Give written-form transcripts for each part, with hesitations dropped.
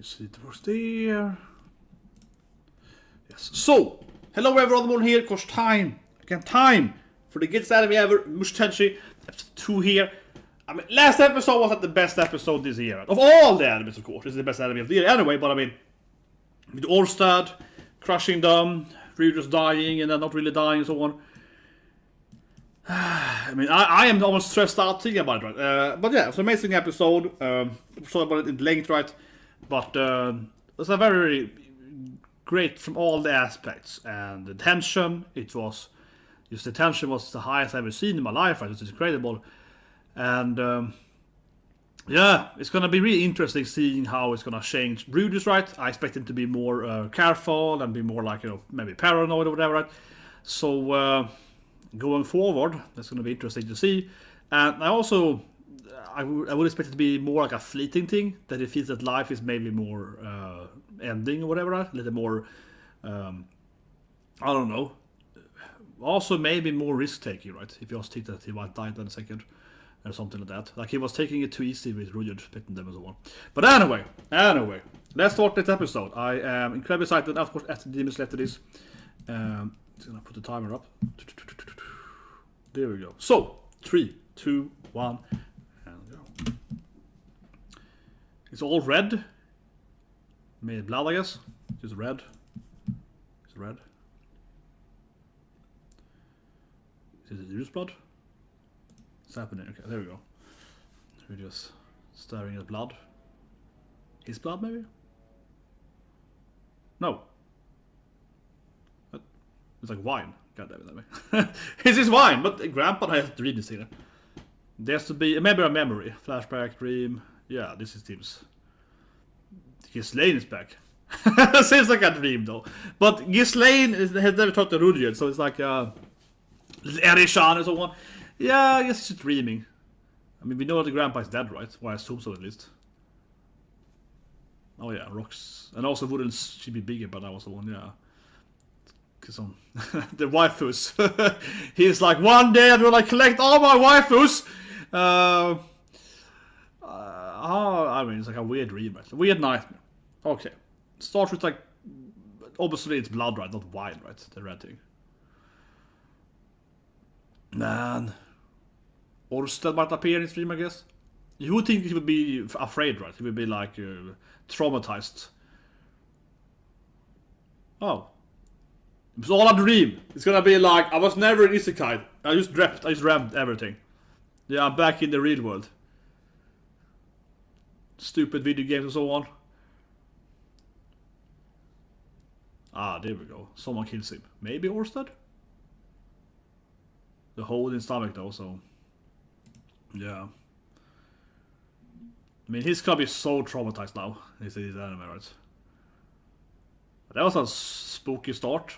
see it was there. Yes. So, hello everyone here, cause time for the greatest anime ever, Mushoku Tensei, episode 2 here. I mean, last episode wasn't the best episode this year. Of all the animes, of course, this is the best anime of the year anyway, but I mean, with Orstad crushing them, Rudues dying, and then not really dying, and so on. I mean, I am almost stressed out thinking about it, right? But yeah, it's an amazing episode. Sorry about it in length, right? But it's a very great from all the aspects. And the tension, the tension was the highest I've ever seen in my life, right? It's incredible. And yeah, it's gonna be really interesting seeing how it's gonna change Rudues, right? I expect him to be more careful and be more like, maybe paranoid or whatever, right? So going forward, that's gonna be interesting to see. And I also I would expect it to be more like a fleeting thing, that it feels that life is maybe more ending or whatever, right? A little more I don't know. Also maybe more risk taking, right? If you just think that he might die in a second. Or something like that. Like he was taking it too easy with Rudues pitting them and so on. But anyway, let's start this episode. I am incredibly excited, of course, after the demons left this. Just gonna put the timer up. There we go. So, 3, 2, 1, and go. It's all red. Made blood, I guess. Just red. It's red. Is it Rudues blood? What's happening? Okay, there we go. We're just staring at blood. His blood, maybe? No. It's like wine. God damn it. It's his wine, but Grandpa has to read this here. There has to be maybe a memory. Flashback, dream. Yeah, this is Tim's. Ghislaine is back. Seems like a dream though. But Ghislaine has never talked to Rudues, so it's like Eris and so on. Yeah, I guess he's dreaming. I mean, we know that the grandpa is dead, right? Well, I assume so at least. Oh yeah, rocks. And also wouldn't she be bigger, but that was the one, yeah. Cause the waifus. He's like, one day I'm gonna collect all my waifus! I mean, it's like a weird dream, right? A weird nightmare. Okay. Starts with like, obviously it's blood, right? Not wine, right? The red thing. Man. Orstad might appear in his dream, I guess. You would think he would be afraid, right? He would be like traumatized. Oh. It was all a dream. It's gonna be like, I was never an isekai. I just dreamt everything. Yeah, I'm back in the real world. Stupid video games and so on. Ah, there we go. Someone kills him. Maybe Orstad? The hole in his stomach though, so yeah. I mean, he's gonna be so traumatized now. He's anime, right? But that was a spooky start.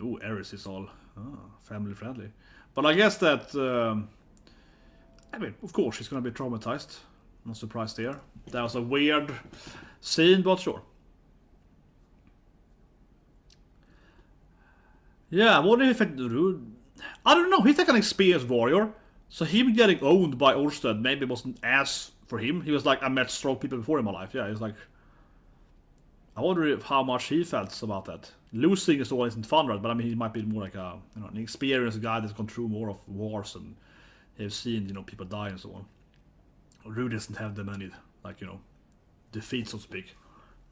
Oh, Eris is all family friendly. But I guess that I mean, of course he's gonna be traumatized. Not surprised there. That was a weird scene, but sure. Yeah, I wonder if I don't know, he's like an experienced warrior. So him getting owned by Orstad maybe wasn't as for him. He was like, I met strong people before in my life. Yeah, he's like, I wonder how much he felt about that. Losing is always isn't fun, right? But I mean, he might be more like an experienced guy that's gone through more of wars and have seen, people die and so on. Rudues doesn't have that many, like, defeats, so to speak,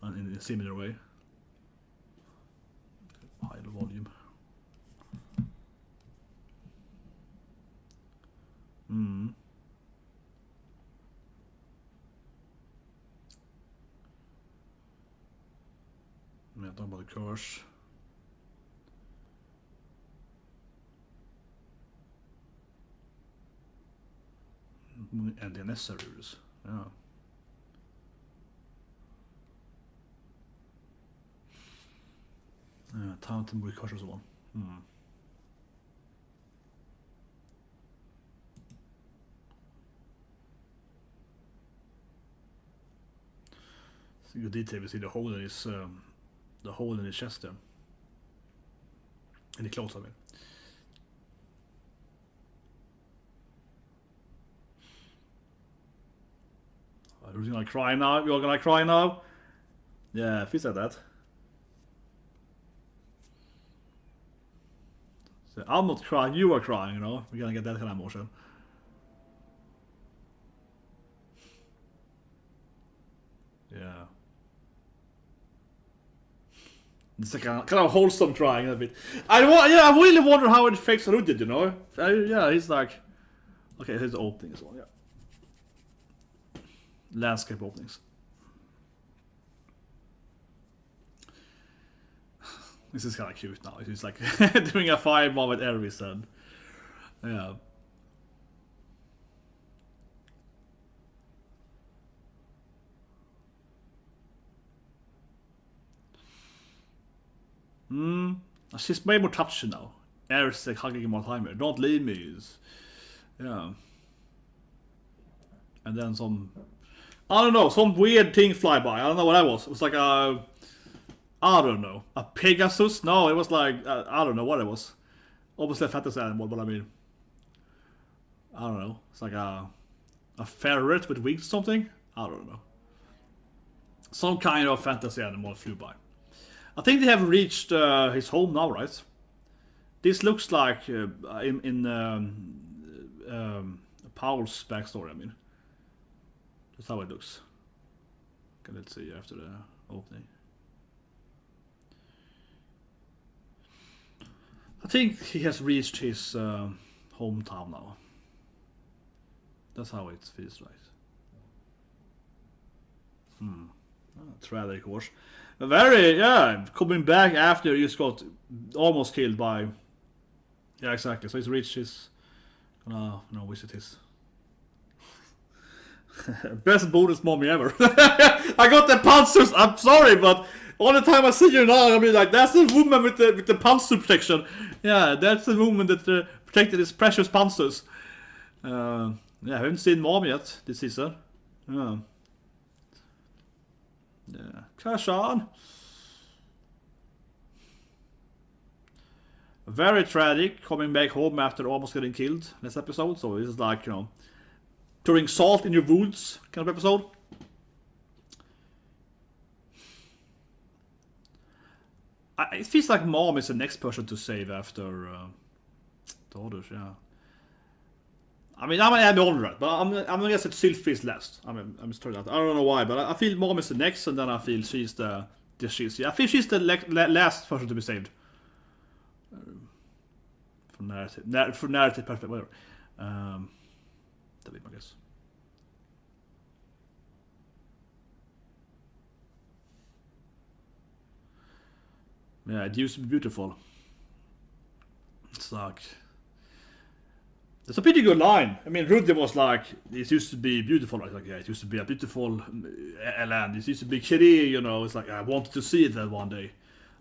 in a similar way. High the volume. Yeah, talking about the curse. And the necessaries. Yeah. Time to move curse och så. It's a good detail. We see the hole in his chest there. In the clothes, I mean. Who's gonna cry now? You're gonna cry now? Yeah, if he said that. So, I'm not crying, you are crying, you know? We're gonna get that kind of emotion. Yeah. It's like kind of wholesome crying a bit. I really wonder how it affects Rudues, you know? Yeah, he's like... Okay, here's the opening as well, yeah. Landscape openings. This is kind of cute now. He's like doing a fireball with Eris and... Yeah. She's way more touchy now. Eris like hugging him all the time here. Don't leave me. Yeah. And then some... I don't know, some weird thing fly by. I don't know what that was. It was like a... I don't know. A Pegasus? No, it was like... I don't know what it was. Obviously a fantasy animal, but I mean... I don't know. It's like a ferret with wings or something? I don't know. Some kind of fantasy animal flew by. I think they have reached his home now, right? This looks like in Paul's backstory, I mean. That's how it looks. Okay, let's see after the opening. I think he has reached his hometown now. That's how it feels like. Tragic, of course. Very, yeah, coming back after he just got almost killed by... Yeah, exactly. So he's reached his... visit his... Best bonus mommy ever. I got the panzers. I'm sorry, but all the time I see you now, I mean, like, that's the woman with the panzer protection. Yeah, that's the woman that protected his precious panzers. Yeah, I haven't seen mom yet this season. Yeah. Yeah, cash on. Very tragic, coming back home after almost getting killed this episode. So this is like, you know, throwing salt in your wounds kind of episode. It feels like mom is the next person to save after the others, yeah. I mean, I'm older, right? But I'm gonna guess that Sylphie is last. I'm just turning out. I don't know why, but I feel mom is the next, and then I feel she's the she's. Yeah, I feel she's the last person to be saved. For narrative, perfect, whatever. That be my guess. Yeah, it used to be beautiful. It's like... It's a pretty good line. I mean, Rudues was like, it used to be beautiful. Like, yeah, it used to be a beautiful land. It used to be kitty, you know. It's like, I wanted to see it that one day.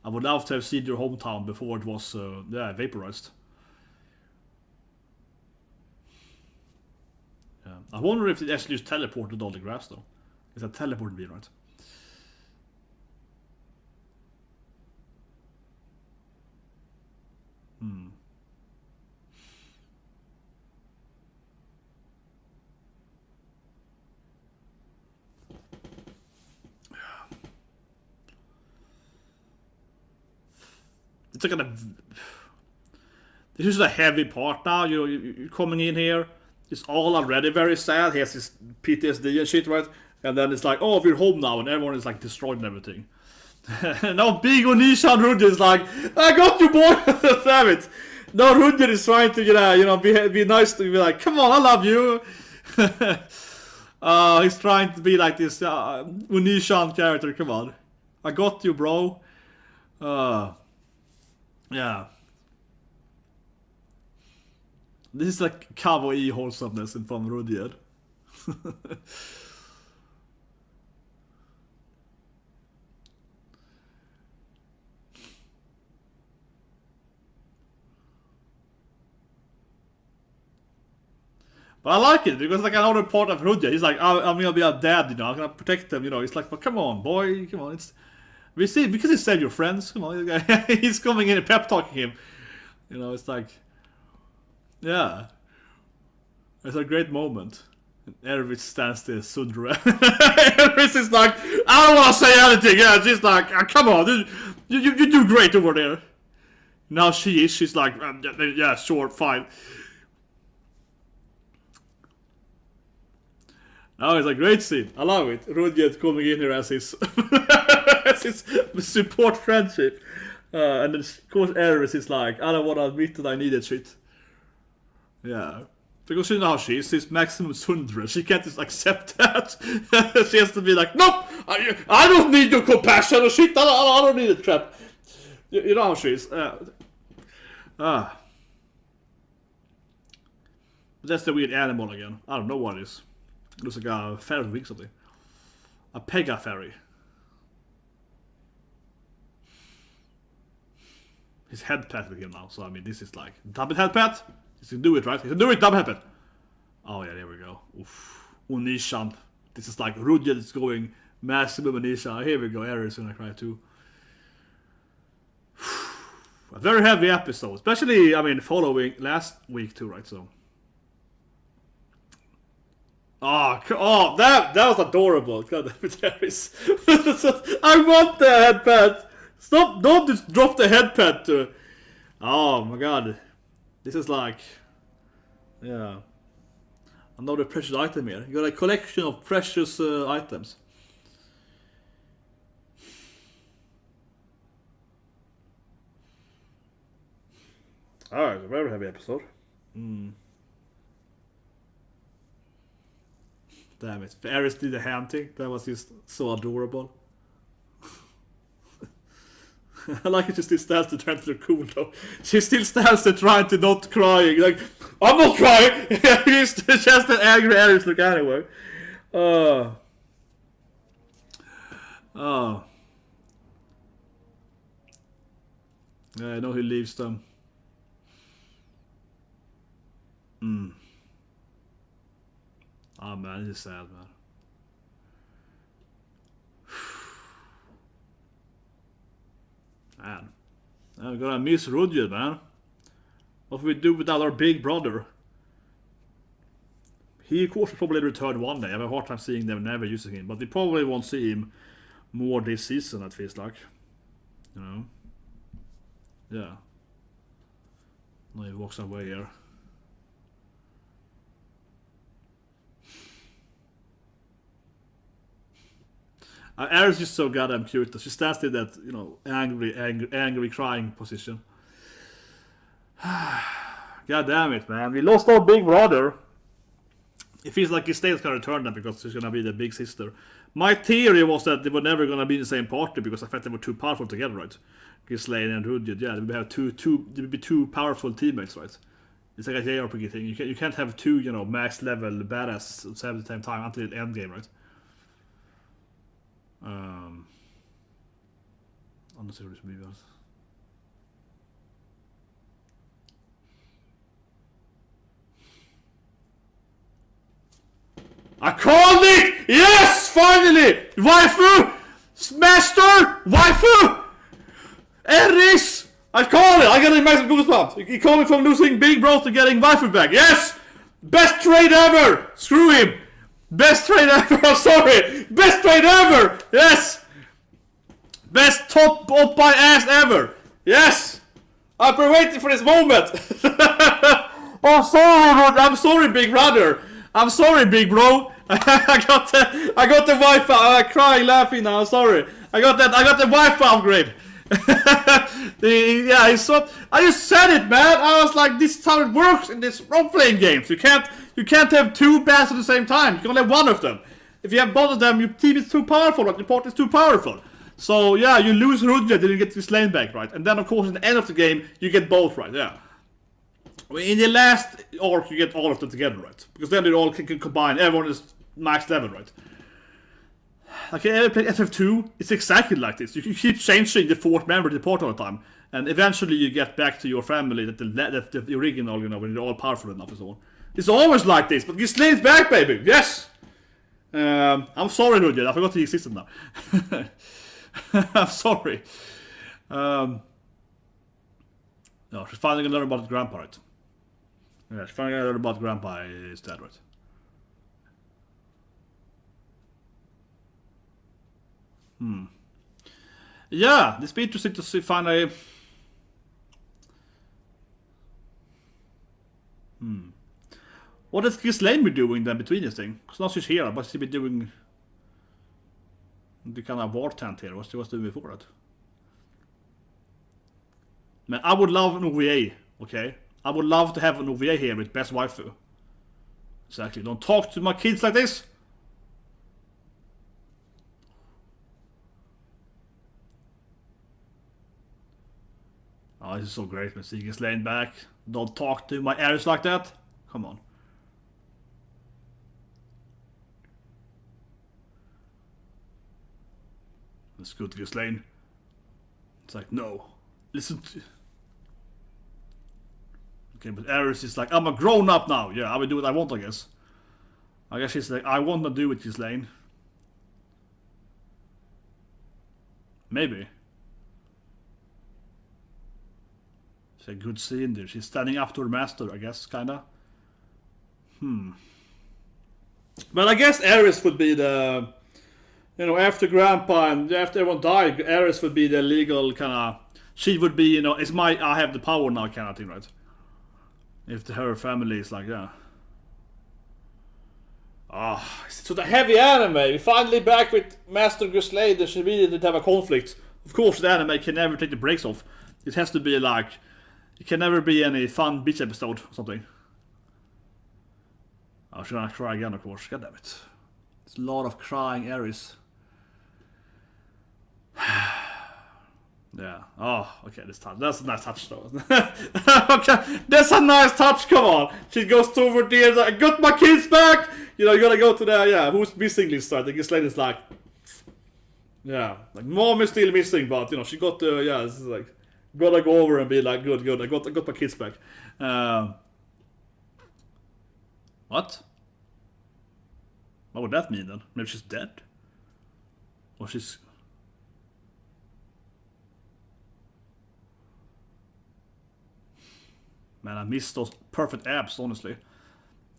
I would love to have seen your hometown before it was, yeah, vaporized. Yeah. I wonder if it actually just teleported all the grass, though. It's a teleport beam, right? It's like this is a heavy part now. You're coming in here. It's all already very sad. He has his PTSD and shit, right? And then it's like, oh, we're home now, and everyone is like destroyed and everything. Now big Onisha Rudues is like, I got you, boy. Damn it. Now Rudues is trying to, you know, be nice to be like, come on, I love you. He's trying to be like this Onishan character. Come on, I got you, bro. Yeah. This is like kawaii wholesomeness from Rudues. But I like it because like another part of Rudues, he's like, I'm gonna be a dad, you know, I'm gonna protect them, you know. It's like, but come on, boy, come on, it's because he saved your friends. Come on, he's coming in and pep talking him. You know, it's like, yeah, it's a great moment. Eris stands there, Sundra. Eris is like, I don't want to say anything. Yeah, she's like, come on, you do great over there. Now she's like, yeah, sure, fine. Oh, it's a great scene. I love it. Rudues coming in here as his, as his support friendship. And then, of course, Eris is like, I don't want to admit that I needed shit. Yeah. Because you know how she is. She's maximum Sundra. She can't just accept that. She has to be like, nope! I don't need your compassion or shit. I don't need it, crap. You know how she is. But that's the weird animal again. I don't know what it is. It looks like a fairy wing something. A Pega fairy. His head pat with him now, so I mean this is like double head pat. He can do it, right? He can do it, double head pat. Oh yeah, there we go. Oof. Onisha. This is like Rudues is going maximum Onisha. Here we go, Eris gonna cry too. A very heavy episode, especially I mean following last week too, right? So. Oh, that was adorable. God damn it, Eris. I want the head pat. Stop! Don't just drop the head pat to. Oh my god, this is like, yeah, another precious item here. You got a collection of precious items. Alright, a very heavy episode. Damn it, Eris did the hunting. That was just so adorable. I like it, she still stands there trying to look cool though. She still stands there trying to not crying. Like, I'm not crying! It's just an angry Eris look anyway. Yeah, I know he leaves them. Oh man, this is sad, man. Man, I'm gonna miss Rudues, man. What will we do without our big brother? He, of course, will probably return one day. I have a hard time seeing them never using him, but we probably won't see him more this season, it feels like. You know? Yeah. Now he walks away here. Eris is so goddamn cute that she stands in that, you know, angry crying position. God damn it, man. We lost our big brother. It feels like Ghislaine's gonna return now because she's gonna be the big sister. My theory was that they were never gonna be in the same party because I felt they were too powerful together, right? Ghislaine and Rudues, yeah, they would have they would be two powerful teammates, right? It's like a JRPG thing. You can't have two, you know, max level badass at the same time until the end game, right? Unnecessary movements. I called it! Yes! Finally! Waifu! Master! Waifu! Eris! I called it! I got a massive goosebumps. He called me from losing big bro to getting waifu back. Yes! Best trade ever! Screw him! Best trade ever! I'm sorry! Best trade ever! Yes! Best top up my ass ever! Yes! I've been waiting for this moment! I'm sorry, big brother! I'm sorry, big bro! I got the Wi-Fi. I'm crying, laughing now. I'm sorry. I got the Wi-Fi upgrade. Yeah, I just said it, man. I was like, this is how it works in this role-playing games. You can't have two bats at the same time. You can only have one of them. If you have both of them, your team is too powerful. Like, your party is too powerful. So yeah, you lose Rudues, then you get Ghislaine back, right? And then of course, at the end of the game, you get both, right? Yeah. In the last arc, you get all of them together, right? Because then they all can combine. Everyone is max level, right? Like, if you play FF2, it's exactly like this. You keep changing the fourth member of the party all the time. And eventually you get back to your family, that the original, you know, when you're all powerful enough and so on. It's always like this, but Ghislaine's back, baby! Yes! I'm sorry, Rudues, I forgot he existed now. I'm sorry. No, she's finally gonna learn about Grandpa, right? Yeah, she's finally gonna learn about Grandpa is dead, right? Yeah, this be interesting to see finally. What is Ghislaine be doing then between this thing? Because now she's here, but she be doing the kind of war tent here. What she was doing before that? Man, I would love an OVA, okay? I would love to have an OVA here with best waifu. Exactly, don't talk to my kids like this! Oh, this is so great when seeing Ghislaine back. Don't talk to my Eris like that. Come on. Let's go to Ghislaine. It's like, no. Listen to... Okay, but Eris is like, I'm a grown up now. Yeah, I will do what I want, I guess. I guess she's like, I want to do it, Ghislaine. Maybe. It's a good scene there. She's standing up to her master, I guess, kinda. But I guess Eris would be the... You know, after Grandpa and after everyone died, Eris would be the legal kinda... She would be, you know, it's my... I have the power now kind of thing, right? If her family is like, yeah. Ah, so the heavy anime. We finally back with Master Ghislaine. There should be to have a conflict. Of course, the anime can never take the breaks off. It has to be like, it can never be any fun beach episode or something. Oh, she's gonna cry again, of course. God damn it. It's a lot of crying Eris. Yeah. Oh, okay. This touch. That's a nice touch, though. Okay, that's a nice touch. Come on. She goes over there. Like, I got my kids back. You know, you gotta go to the who's missing list. I think Ghislaine is like, yeah, like mom is still missing, but you know she got the this is like gotta go over and be like, good. I got my kids back. What? What would that mean then? Maybe she's dead, or she's. Man, I miss those perfect abs, honestly.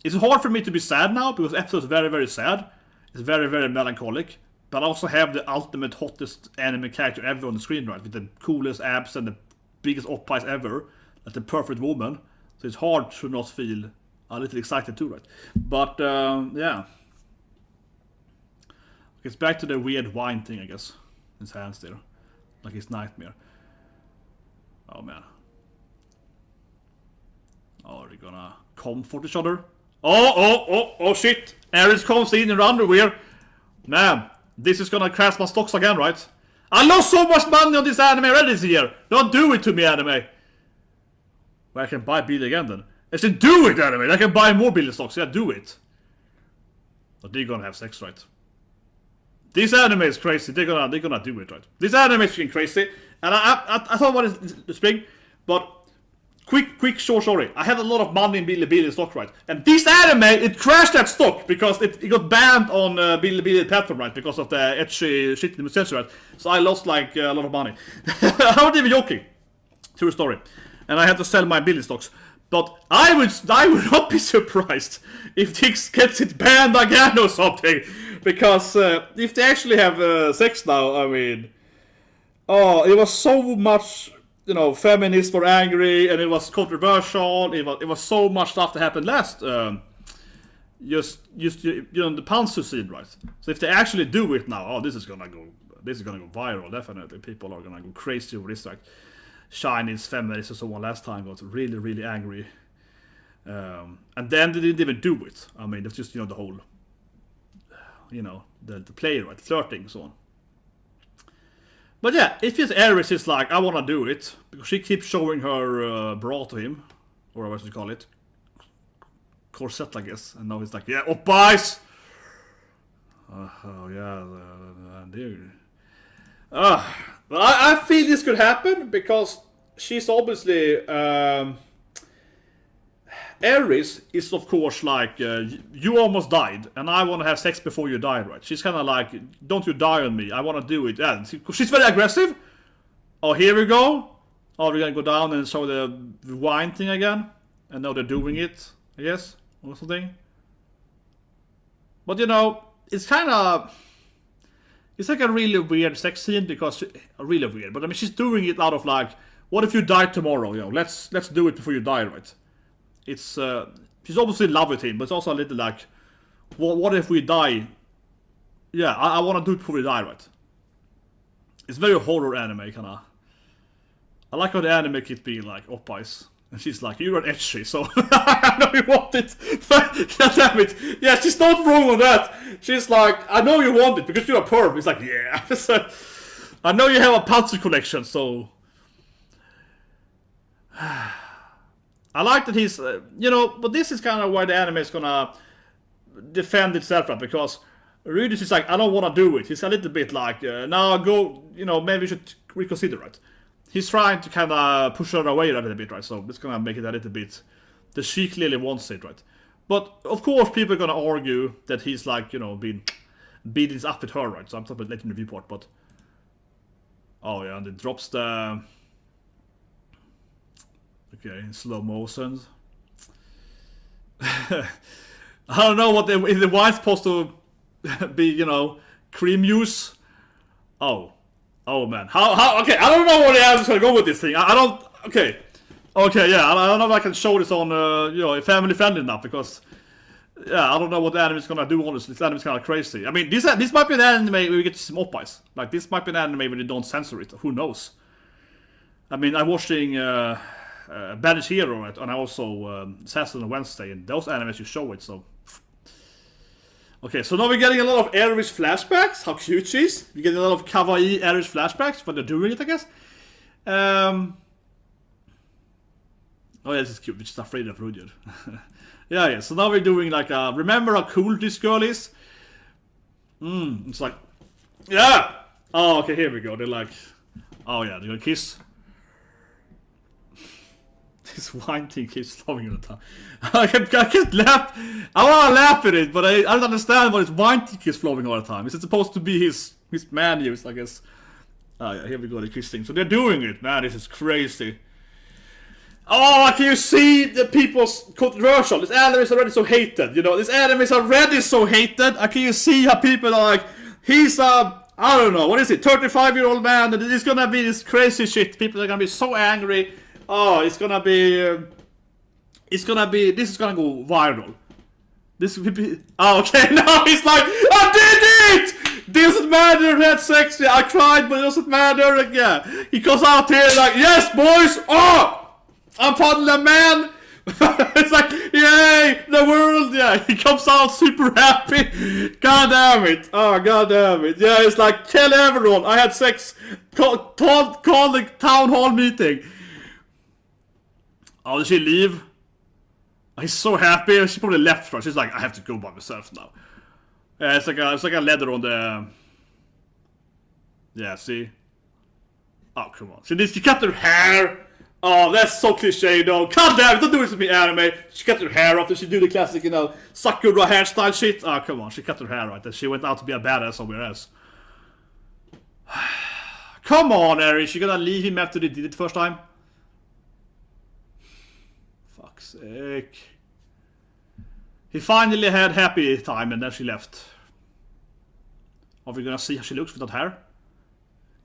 It's hard for me to be sad now, because the episode is very, very sad. It's very, very melancholic. But I also have the ultimate, hottest anime character ever on the screen, right? With the coolest abs and the biggest oppies ever. Like the perfect woman. So it's hard to not feel a little excited too, right? But, yeah. It's back to the weird wine thing, I guess. His hands there. Like his nightmare. Oh, man. Oh, are they gonna comfort each other? Oh, shit! Eris comes in her underwear. Man, this is gonna crash my stocks again, right? I lost so much money on this anime already this year! Don't do it to me, anime! Well, I can buy Billy again then. I said, do it, anime! I can buy more Billy stocks, yeah, do it! But they're gonna have sex, right? This anime is crazy, they're gonna do it, right? This anime is freaking crazy, and I thought about it this spring, but... Quick short story. I had a lot of money in Bilibili stock, right? And this anime, it crashed that stock because it got banned on Bilibili platform, right? Because of the etchy shit in the censor, right? So I lost like a lot of money. I'm not even joking. True story. And I had to sell my Billy stocks. But I would not be surprised if this gets it banned again or something. Because if they actually have sex now, I mean... Oh, it was so much... You know, feminists were angry, and it was controversial. It was so much stuff that happened last. Just you know, the Pansu scene, right? So if they actually do it now, oh, this is gonna go viral. Definitely, people are gonna go crazy over this. Like Chinese feminists and so on last time got really, really angry, and then they didn't even do it. I mean, it's just the whole, the play, right, flirting and so on. But yeah, if his Eris is like, I wanna do it, because she keeps showing her bra to him, or what you call it, corset, I guess, and now he's like, yeah, oppies! Oh yeah, dude. But I feel this could happen, because she's obviously, Eris is of course like, you almost died, and I want to have sex before you die, right? She's kind of like, don't you die on me, I want to do it. Yeah, she's very aggressive. Oh, here we go. Oh, we're gonna go down and show the wine thing again. And now they're doing it, I guess, or something. But it's kind of it's like a really weird sex scene because really weird. But I mean, she's doing it out of like, what if you die tomorrow? You know, let's do it before you die, right? It's she's obviously in love with him, but it's also a little like, what if we die? Yeah, I want to do it before we die, right? It's very horror anime kind of. I like how the anime keeps being like oppies. And she's like, you're an etchy, so I know you want it. God damn it. Yeah, she's not wrong on that. She's like, I know you want it because you're a perv. It's like, yeah. So, I know you have a pencil collection, so. I like that he's, you know, but this is kind of why the anime is gonna defend itself, right? Because Rudues is like, I don't want to do it. He's a little bit like, now go, you know, maybe we should reconsider it. He's trying to kind of push her away a little bit, right? So it's gonna make it a little bit that she clearly wants it, right? But of course, people are gonna argue that he's like, you know, beating this up with her, right? So I'm talking about later in the viewport, but oh yeah, and it drops the okay in slow motion. I don't know what if the wine's supposed to be, you know, cream juice. Oh man, how? Okay, I don't know where the answer's gonna go with this thing. I don't. Okay, yeah, I don't know if I can show this on, you know, family friendly enough because, yeah, I don't know what the anime's gonna do. Honestly, this anime's kind of crazy. I mean, this might be an anime where we get some oppies. Like this might be an anime where they don't censor it. Who knows? I mean, I'm watching Bad Hero, right? And I also Assassin on Wednesday, and those animes you show it. So. Okay, so now we're getting a lot of Eris flashbacks. How cute she is. We're getting a lot of kawaii Eris flashbacks, but they're doing it, I guess. Oh yeah, this is cute. We're just afraid of Rudues. yeah. So now we're doing like remember how cool this girl is? It's like, yeah. Oh, okay, here we go. They're like, oh yeah, they're gonna kiss. This wine thing keeps flowing all the time. I can't laugh. I want to laugh at it, but I don't understand why this wine thing keeps flowing all the time. Is it supposed to be his man use, I guess? Oh yeah, here we go, the kissing. So they're doing it, man. This is crazy. Oh, can you see the people's controversial? This anime is already so hated. You know, this anime is already so hated. Can you see how people are like, he's I don't know, what is it? 35-year-old man, and it's gonna be this crazy shit. People are gonna be so angry. Oh, this is gonna go viral. This will be, oh, okay, now he's like, I did it! Doesn't matter, that's sexy, I cried, but it doesn't matter, like, yeah. He comes out here like, yes, boys, oh! I'm finally a man! It's like, yay, the world, yeah. He comes out super happy. God damn it. Oh, god damn it. Yeah, it's like, tell everyone, I had sex, call the town hall meeting. Oh, did she leave? He's so happy. She probably left first. She's like, I have to go by myself now. Yeah, it's like a leather on the. Yeah, see. Oh, come on. She cut her hair. Oh, that's so cliche, though. God damn it! Don't do it to me, anime. She cut her hair off. She do the classic, you know, Sakura hairstyle shit. Oh, come on. She cut her hair right. And she went out to be a badass somewhere else. Come on, Eris. You gonna leave him after they did it first time? Sake. He finally had happy time and then she left. Are we gonna see how she looks without hair?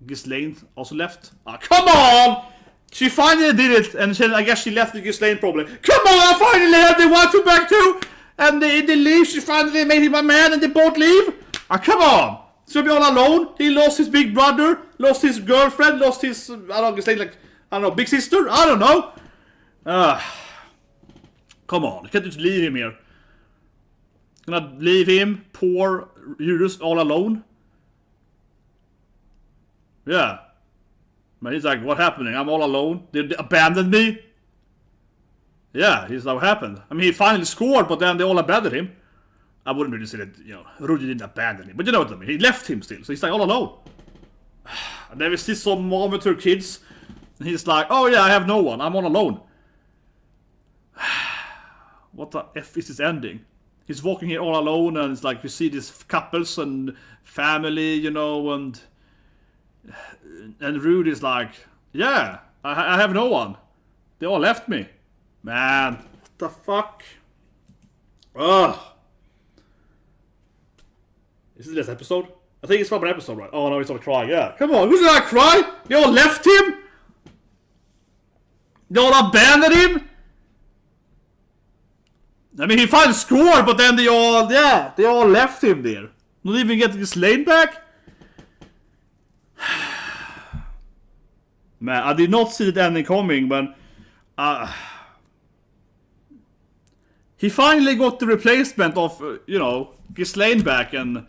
Ghislaine also left. Ah, come on! She finally did it, and I guess she left the Ghislaine probably. Come on, I finally had the waifu back too! And they leave, she finally made him a man and they both leave? Ah, come on! So be all alone? He lost his big brother, lost his girlfriend, lost his, I don't know, Ghislaine, like, I don't know, big sister? I don't know. Come on, you can't just leave him here. Gonna leave him, poor Rudues, all alone? Yeah. But he's like, what happening? I'm all alone? They abandoned me? Yeah, he's like, what happened? I mean, he finally scored, but then they all abandoned him. I wouldn't really say that, you know, Rudues didn't abandon him. But you know what I mean, he left him still, so he's like all alone. And then we see some mom with her kids, and he's like, oh yeah, I have no one, I'm all alone. What the F is this ending? He's walking here all alone, and it's like you see these couples and family, you know, and Rude is like, yeah, I have no one. They all left me. Man, what the fuck? Ugh. Is it this episode? I think it's from an episode, right? Oh no, he's not crying. Yeah, come on, who's gonna cry? They all left him. They all abandoned him. I mean, he finally scored, but then they all left him there. Not even getting Ghislaine back. Man, I did not see the ending coming, but he finally got the replacement of, Ghislaine back, and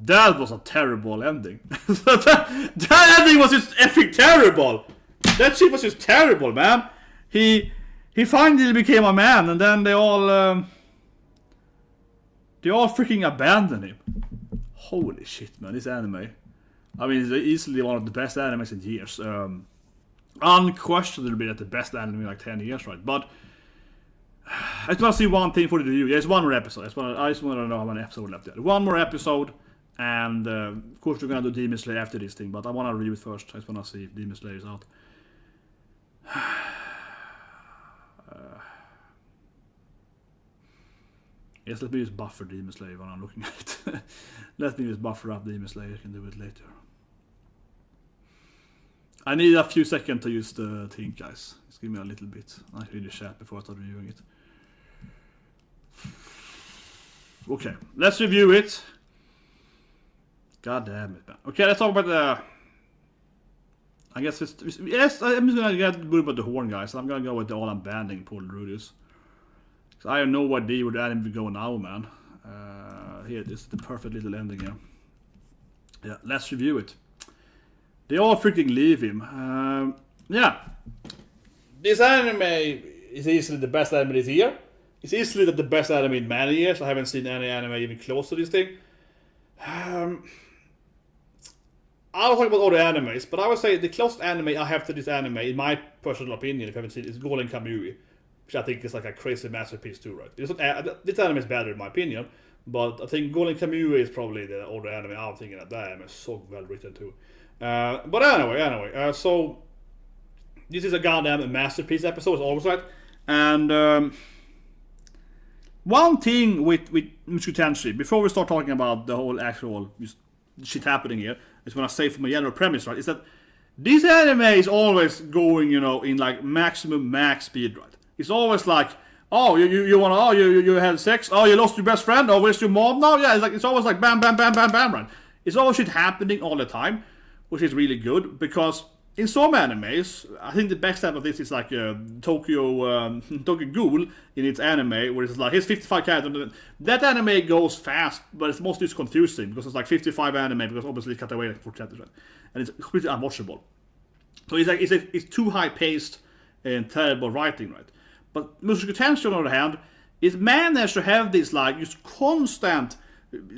that was a terrible ending. that ending was just effing terrible. That shit was just terrible, man. He finally became a man, and then they all freaking abandoned him. Holy shit, man, this anime. I mean, it's easily one of the best animes in years. Unquestionably the best anime in like 10 years, right? But I just want to see one thing for the review. There's one more episode. I just want to know how many episodes left there. One more episode, and of course we're gonna do Demon Slayer after this thing. But I want to review it first. I just want to see if Demon Slayer is out. Yes, let me just buffer Demon Slayer when I'm looking at it. Let me just buffer up Demon Slayer. I can do it later. I need a few seconds to use the thing, guys. Just give me a little bit. I read the chat before I start reviewing it. Okay, let's review it. God damn it, man. Okay, let's talk about the... I guess it's... Yes, I'm just gonna get worried about the horn, guys. I'm gonna go with the all abandoning Paul Rudues. I have no idea where the anime will go now, man. Here, this is the perfect little ending here. Yeah, let's review it. They all freaking leave him. Yeah. This anime is easily the best anime this year. It's easily the best anime in many years. I haven't seen any anime even close to this thing. I'll talk about all the animes, but I would say the closest anime I have to this anime, in my personal opinion, if you haven't seen it, is Golden Kamuy. Which I think is like a crazy masterpiece too, right? This anime is better in my opinion, but I think Golden Kamuy is probably the older anime. I'm thinking that anime is so well written too. But anyway, so this is a goddamn masterpiece episode, as always, right? And one thing with Mushoku Tensei, before we start talking about the whole actual shit happening here, I just want to say from a general premise, right, is that this anime is always going, in like maximum max speed, right? It's always like, oh, you had sex, oh, you lost your best friend, oh, where's your mom now? Yeah, it's always like bam, bam, bam, bam, bam, right? It's always shit happening all the time, which is really good, because in some animes, I think the best example of this is like Tokyo Ghoul in its anime, where it's like, here's 55 characters. That anime goes fast, but it's mostly just confusing, because it's like 55 anime, because obviously it cut away like 4 chapters, right? And it's completely unwatchable. So it's too high paced and terrible writing, right? But Mushoku Tensei, on the other hand, it managed to have this like just constant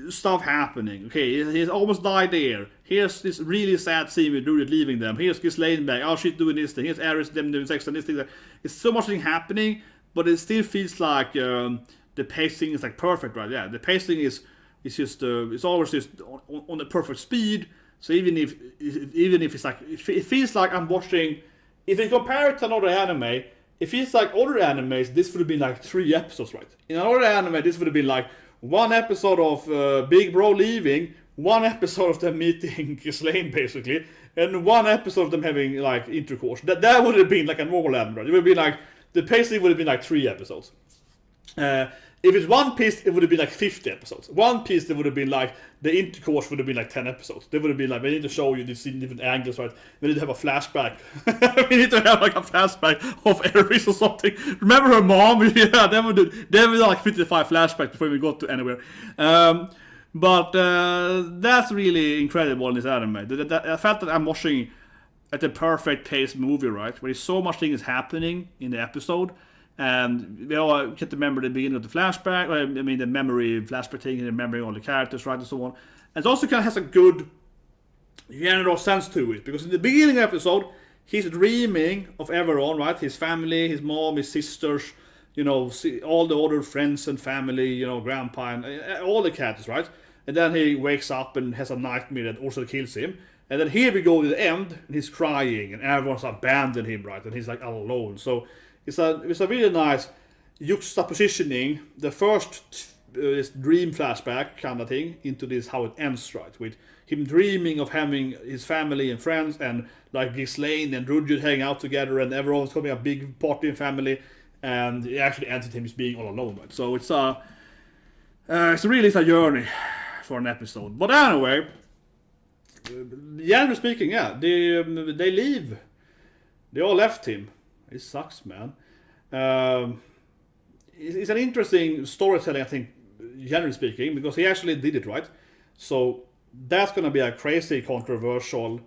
stuff happening. Okay, he's almost died there. Here's this really sad scene with Rudues leaving them. Here's Ghislaine back. Oh, she's doing this thing. Here's Eris them doing sex and this thing. It's so much thing happening, but it still feels like the pacing is like perfect, right? Yeah, the pacing is just it's always just on the perfect speed. So even if it's like it feels like I'm watching. If you compare it to another anime, it feels like other animes, this would have been like 3 episodes, right? In another anime, this would have been like 1 episode of Big Bro leaving, 1 episode of them meeting Ghislaine, basically, and 1 episode of them having like intercourse. That would have been like a normal anime, right? It would be like, the pacing would have been like 3 episodes. If it's One Piece, it would have been like 50 episodes. One Piece, it would have been like, the intercourse would have been like 10 episodes. They would have been like, we need to show you these different angles, right? We need to have a flashback. We need to have like a flashback of Eris or something. Remember her mom? Yeah, then we do like 55 flashbacks before we got to anywhere. But that's really incredible in this anime. I felt that I'm watching at the perfect pace movie, right? Where so much thing is happening in the episode. And we all get to remember the beginning of the flashback, the memory flashback thing, and remembering all the characters, right, and so on. And it also kind of has a good general sense to it, because in the beginning of the episode, he's dreaming of everyone, right? His family, his mom, his sisters, all the other friends and family, grandpa, and all the characters, right? And then he wakes up and has a nightmare that also kills him. And then here we go to the end, and he's crying, and everyone's abandoned him, right? And he's like all alone. So it's a really nice juxtapositioning the first this dream flashback kind of thing into this how it ends, right? With him dreaming of having his family and friends and like Ghislaine and Rudues hanging out together and everyone's having a big party and family, and it actually ends with him just being all alone, right? So it's really a journey for an episode. But anyway, generally speaking, yeah, they leave. They all left him. It sucks, man. It's an interesting storytelling, I think, generally speaking, because he actually did it, right? So that's gonna be a crazy controversial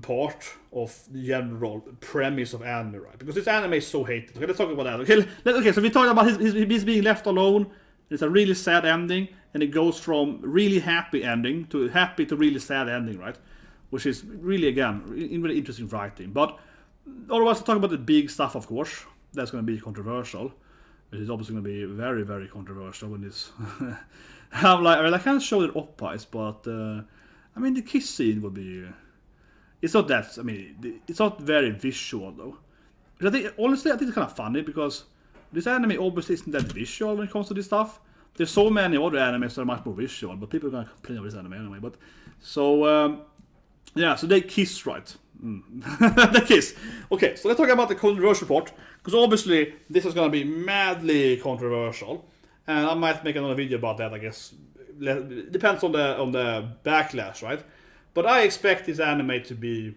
part of the general premise of anime, right? Because this anime is so hated. Okay, let's talk about that. Okay, so we talked about his being left alone. It's a really sad ending, and it goes from really happy ending to happy to really sad ending, right? Which is really, again, really interesting writing. But otherwise, to talk about the big stuff, of course, that's going to be controversial. It is obviously going to be very, very controversial when this. I can't show the oppas, but I mean the kiss scene would be. It's not that. I mean, it's not very visual though. But I think honestly, I think it's kind of funny because this anime obviously isn't that visual when it comes to this stuff. There's so many other animes that are much more visual, but people are gonna complain about this anime anyway. But so yeah, so they kiss, right? They kiss. Okay, so let's talk about the controversial part, because obviously this is gonna be madly controversial, and I might make another video about that. I guess it depends on the backlash, right? But I expect this anime to be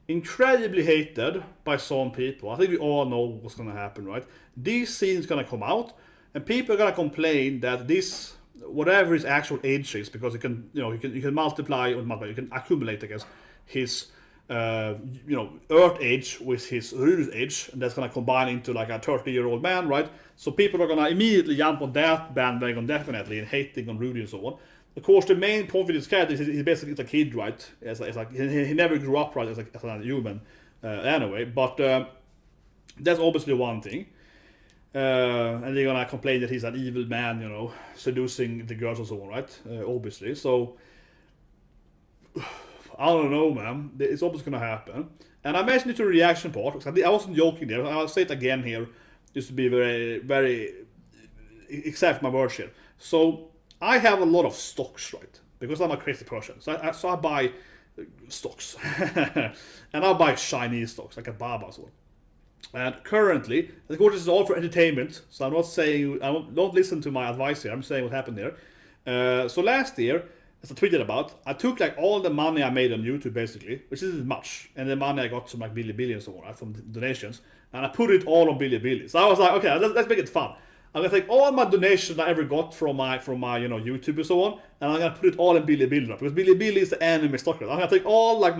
incredibly hated by some people. I think we all know what's gonna happen, right? These scenes gonna come out, and people are gonna complain that this, whatever his actual age is, because you can multiply, you can accumulate, I guess, his Earth age with his Rudues age, and that's gonna combine into like a 30-year-old man, right? So people are gonna immediately jump on that bandwagon definitely and hating on Rudy and so on. Of course, the main point with this character is he's basically a kid, right? It's like he never grew up, right, as a human, anyway. But that's obviously one thing. And they're gonna complain that he's an evil man, seducing the girls and so on, right? Obviously. So I don't know, man. It's obviously gonna happen. And I mentioned it to the reaction part, because I wasn't joking there. I'll say it again here, just to be very, very, accept my words here. So I have a lot of stocks, right? Because I'm a crazy person. So I buy stocks. And I buy Chinese stocks, like a Baba or so. And currently, of course, this is all for entertainment. So I'm not saying, don't listen to my advice here. I'm saying what happened there. So last year, as I tweeted about, I took like all the money I made on YouTube, basically, which isn't much, and the money I got from like Bilibili and so on, right, from donations, and I put it all on Bilibili. So I was like, okay, let's make it fun. I'm gonna take all my donations I ever got from my YouTube and so on, and I'm gonna put it all in Bilibili, right? Because Bilibili is the anime stock. I'm gonna take all like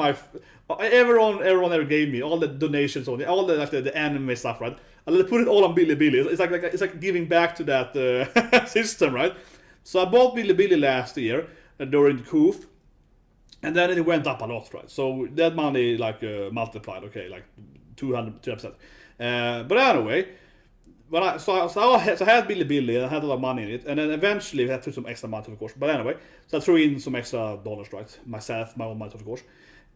everyone ever gave me, all the donations, all the anime stuff, right? I'm gonna put it all on Bilibili. It's like giving back to that system, right? So I bought Bilibili last year during the coup, and then it went up a lot, right? So that money multiplied, okay, like 200%. But anyway. So I had Bilibili and I had a lot of money in it, and then eventually I had to put some extra money, of course. But anyway, so I threw in some extra dollars, right? Myself, my own money, of course.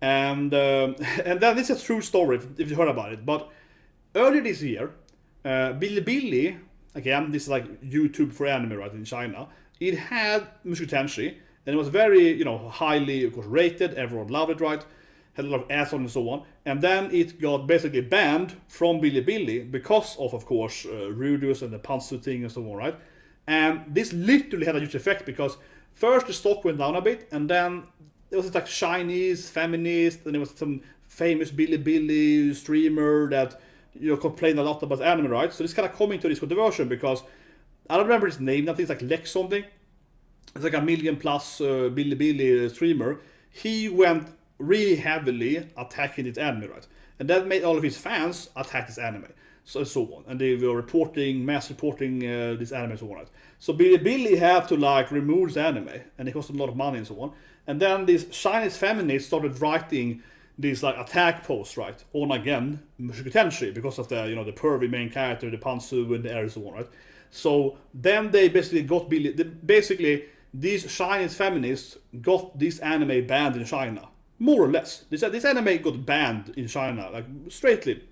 And then this is a true story if you heard about it. But earlier this year, Bilibili, again, this is like YouTube for anime, right, in China. It had Mushoku Tensei, and it was very, highly, of course, rated. Everyone loved it, right? Had a lot of ads on and so on, and then it got basically banned from Bilibili because of course, Rudues and the pantsuit thing and so on, right? And this literally had a huge effect because first the stock went down a bit, and then there was this like Chinese feminist, and there was some famous Bilibili streamer that complained a lot about anime, right? So this kind of coming to this controversy because I don't remember his name. I think it's like Lex something. It's like a million plus Bilibili streamer. He went really heavily attacking this anime, right? And that made all of his fans attack this anime, so on. And they were mass reporting this anime and so on, right? So Billy had to like remove this anime, and it cost a lot of money and so on. And then these Chinese feminists started writing these like attack posts, right, on again Mushoku Tensei because of the the pervy main character, the pantsuit and the air and so on, right? So then they basically got these Chinese feminists got this anime banned in China. More or less. This anime got banned in China, like straightly.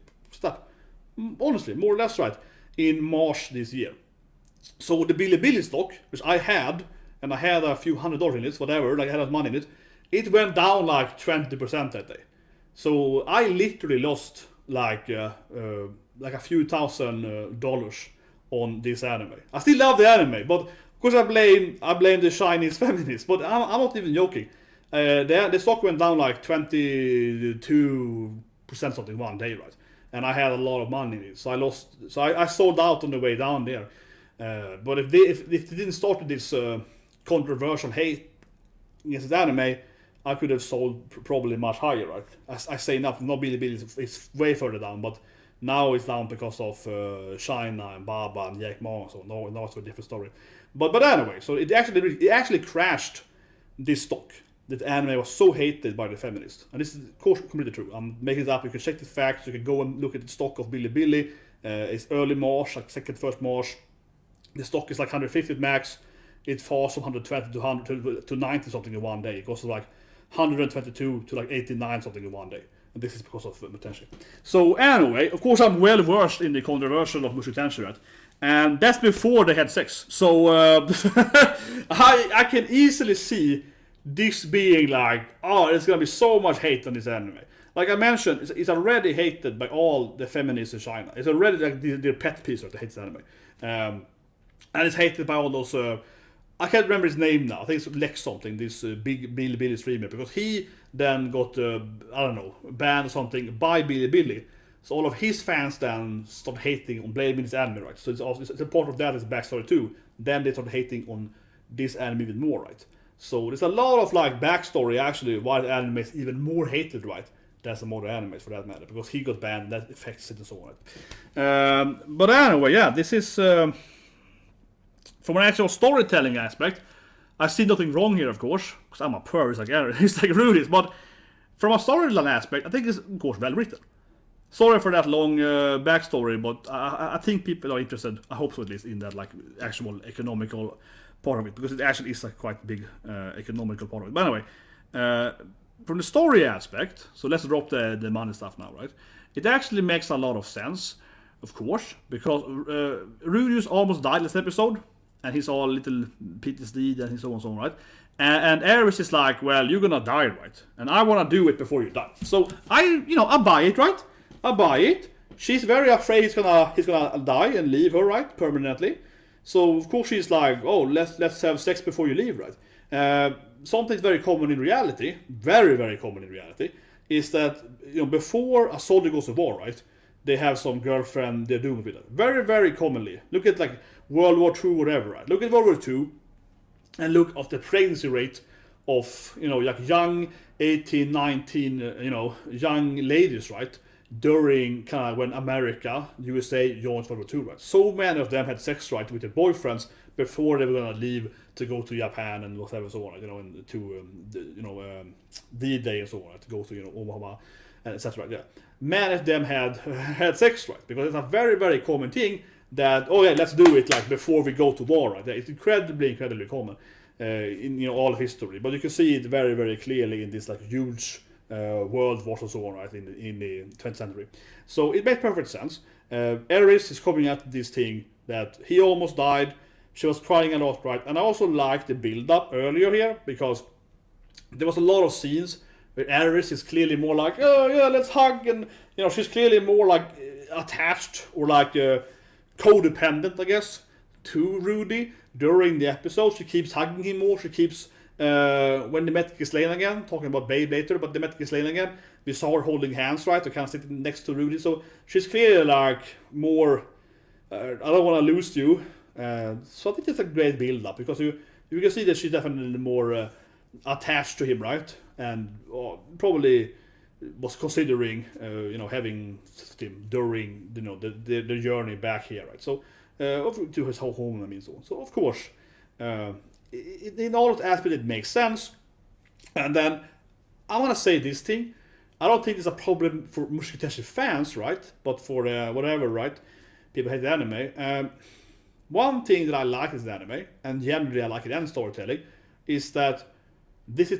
Honestly, more or less, right, in March this year. So the Bilibili stock, which I had, and I had a few $100 in it, whatever, like I had money in it went down like 20% that day. So I literally lost like a few $1,000 on this anime. I still love the anime, but of course I blame the Chinese feminists. But I'm not even joking. The stock went down like 22% something one day, right? And I had a lot of money in it, so I lost. So I sold out on the way down there. But if they didn't start this controversial hate against the anime, I could have sold probably much higher, right? I say nothing. No Bilibili is way further down, but now it's down because of China and Baba and Jack Ma. So now it's a different story. But anyway, so it actually crashed this stock. That anime was so hated by the feminists, and this is of course completely true. I'm making it up. You can check the facts. You can go and look at the stock of Bilibili. It's early March, like 1st March. The stock is like 150 max. It falls from 120 to 100 to 90 something in one day. It goes to like 122 to like 89 something in one day. And this is because of potential. So anyway, of course I'm well versed in the controversial of Mushoku Tensei, right? And that's before they had sex. So I can easily see this being like, oh, there's gonna be so much hate on this anime. Like I mentioned, it's already hated by all the feminists in China. It's already like their pet peeve that hates the anime. And it's hated by all those I can't remember his name now. I think it's Lex something, this big Bilibili streamer, because he then got, I don't know, banned or something by Bilibili. So all of his fans then started hating on blaming this anime, right? So it's a part of that as a backstory too. Then they started hating on this anime even more, right? So there's a lot of like backstory actually why the anime is even more hated, right? Than some other animes for that matter, because he got banned, that affects it and so on. But anyway, yeah, this is from an actual storytelling aspect. I see nothing wrong here, of course, because I'm a purist like Eris, like Rudues. But from a storyline aspect, I think it's of course well written. Sorry for that long backstory, but I think people are interested. I hope so at least in that like actual economical part of it, because it actually is a quite big economical part of it. But anyway, from the story aspect, so let's drop the money stuff now, right? It actually makes a lot of sense, of course, because Rudues almost died last episode, and he's all little PTSD and so on and so on, right? And Eris is like, well, you're gonna die, right? And I wanna do it before you die. So I buy it, right? I buy it. She's very afraid he's gonna die and leave her, right, permanently. So of course she's like, oh, let's have sex before you leave, right? Something very common in reality, very very common in reality, is that before a soldier goes to war, right? They have some girlfriend they're doing with it. Very very commonly. Look at like World War II, whatever, right? Look at World War II, and look at the pregnancy rate of like young 18, 19, young ladies, right? During kind of when America, USA joined World War II, right? So many of them had sex, right, with their boyfriends before they were gonna leave to go to Japan and whatever, so on, and to D-Day and so on, right? To go to Omaha, and etc. Yeah, many of them had sex, right? Because it's a very very common thing that let's do it like before we go to war, right? It's incredibly common in all of history, but you can see it very very clearly in this like huge world wars and so on, right, in the 20th century. So it makes perfect sense. Eris is coming at this thing that he almost died. She was crying a lot, right? And I also liked the build-up earlier here, because there was a lot of scenes where Eris is clearly more like, oh yeah, let's hug, and she's clearly more like attached or like codependent, I guess, to Rudy during the episode. She keeps hugging him more. She keeps when they met Ghislaine again, talking about Babe later, but they met Ghislaine again, we saw her holding hands, right, to kind of sitting next to Rudy. So she's clearly like more, I don't want to lose you. So I think it's a great build-up, because you can see that she's definitely more attached to him, right, and probably was considering having him during the journey back here, right? So to his home, I mean, so of course in all of the aspects it makes sense. And then I want to say this thing: I don't think it's a problem for Mushoku Tensei fans, right? But for whatever, right? People hate the anime. One thing that I like in the anime, and generally I like it in storytelling, is that this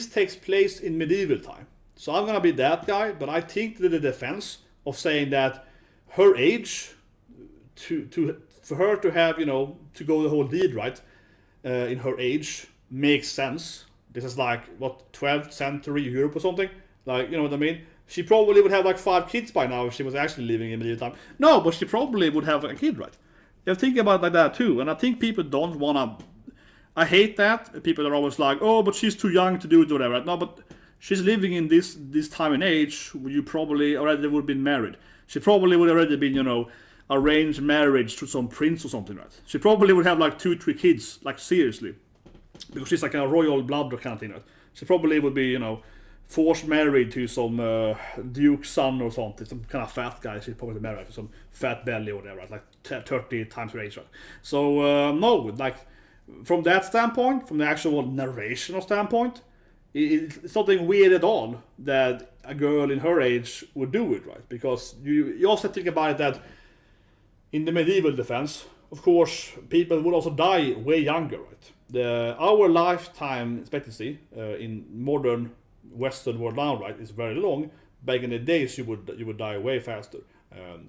takes place in medieval time. So I'm gonna be that guy, but I think that the defense of saying that her age to for her to have, to go the whole deed, right, in her age, makes sense. This is like, what, 12th century Europe or something? Like, you know what I mean? She probably would have like 5 kids by now if she was actually living in medieval time. No, but she probably would have a kid, right? You have to think about it like that too. And I think people don't wanna... I hate that. People are always like, oh, but she's too young to do it or whatever. Right? No, but she's living in this time and age where you probably already would have been married. She probably would have already been, arranged marriage to some prince or something, right? She probably would have like 2-3 kids, like seriously. Because she's like a royal blood kind of thing, right? She probably would be, forced married to some duke's son or something, some kind of fat guy. She's probably married to some fat belly or whatever, right? Like 30 times her age, right? So, no, like, from that standpoint, from the actual narrational standpoint, it's nothing weird at all that a girl in her age would do it, right? Because you also think about it that in the medieval defense, of course, people would also die way younger, right? Our lifetime expectancy in modern Western world now, right, is very long. Back in the days, you would die way faster.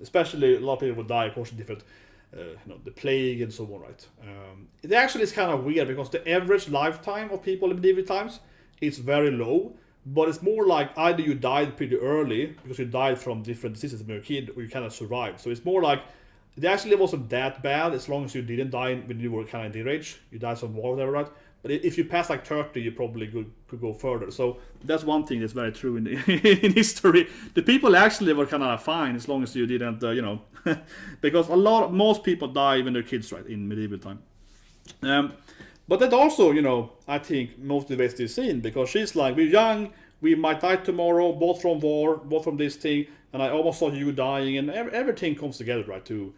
Especially a lot of people would die, of course, in different, the plague and so on, right? It actually is kind of weird because the average lifetime of people in medieval times is very low, but it's more like either you died pretty early because you died from different diseases when you were a kid, or you kind of survived. So it's more like it actually wasn't that bad as long as you didn't die when you were kind of their age. You died from war or whatever, right? But if you pass like 30, you probably could go further. So that's one thing that's very true in in history. The people actually were kind of fine as long as you didn't, because most people die when they're kids, right, in medieval time. But that also, I think motivates this scene because she's like, we're young, we might die tomorrow, both from war, both from this thing, and I almost saw you dying, and everything comes together, right, to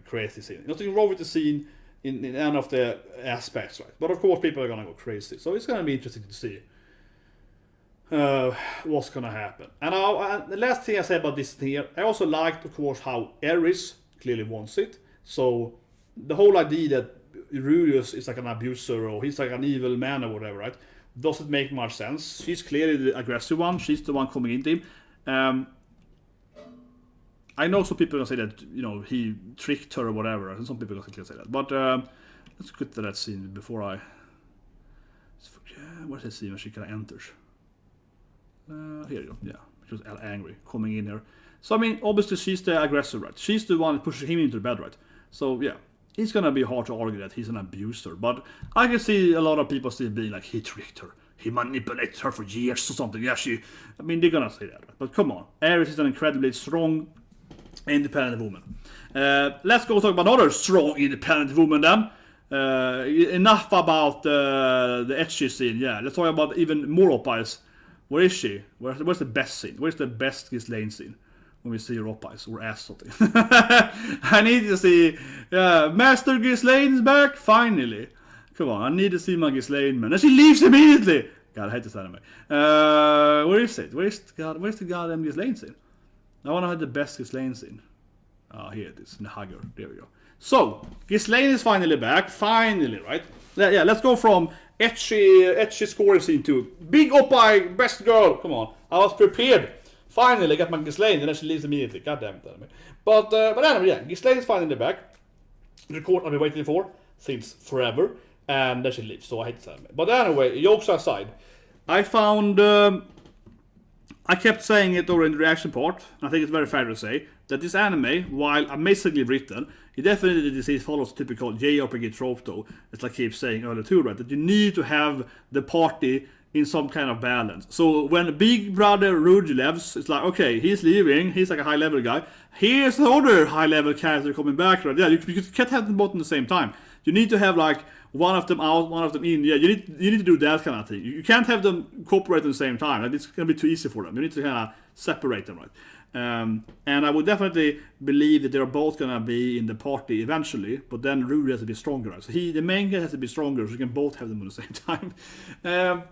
create this scene. Nothing wrong with the scene in any of the aspects, right? But of course, people are gonna go crazy, so it's gonna be interesting to see what's gonna happen. And the last thing I say about this here, I also liked, of course, how Eris clearly wants it. So the whole idea that Rudues is like an abuser or he's like an evil man or whatever, right? Doesn't make much sense. She's clearly the aggressive one. She's the one coming into him. I know some people are gonna say that he tricked her or whatever, and some people are gonna say that. But let's get to that scene before I forget. Where's that scene when she kind of enters? Here you go. Yeah, she was angry coming in here. So I mean, obviously she's the aggressor, right? She's the one that pushes him into the bed, right? So yeah, it's gonna be hard to argue that he's an abuser. But I can see a lot of people still being like, he tricked her. He manipulated her for years or something. Yeah, they're gonna say that. Right? But come on, Eris is an incredibly strong, independent woman. Let's go talk about another strong, independent woman then. Enough about the ecchi scene. Yeah, let's talk about even more op-eyes. Where is she? Where's the best scene? Where's the best Ghislaine scene? When we see her op-eyes or ass something. I need to see Master Ghislaine's back finally. Come on, I need to see my Ghislaine, man. And she leaves immediately. God, I hate this anime. Where is it? Where's the goddamn Ghislaine scene? I want to have the best Ghislaine scene. Here it is, in the hugger. There we go. So, Ghislaine is finally back. Finally, right? Yeah, let's go from ecchi scoring scene to big op-eye, best girl. Come on, I was prepared. Finally, I got my Ghislaine, and then she leaves immediately. God damn it, anime. But anyway, yeah, Ghislaine is finally back. The court I've been waiting for since forever, and then she leaves. So I hate this anime. But anyway, jokes aside, I found. I kept saying it over in the reaction part, and I think it's very fair to say, that this anime, while amazingly written, it definitely follows typical JRPG trope though, as I keep saying earlier too, right? That you need to have the party in some kind of balance. So when big brother Rudues leaves, it's like, okay, he's leaving, he's like a high level guy. Here's another high level character coming back, right? Yeah, you can't have them both at the same time. You need to have like one of them out, one of them in. Yeah, you need to do that kind of thing. You can't have them cooperate at the same time. Like, it's gonna be too easy for them. You need to kind of separate them, right? And I would definitely believe that they're both gonna be in the party eventually. But then Rudues has to be stronger. Right? So the main guy has to be stronger, so you can both have them at the same time.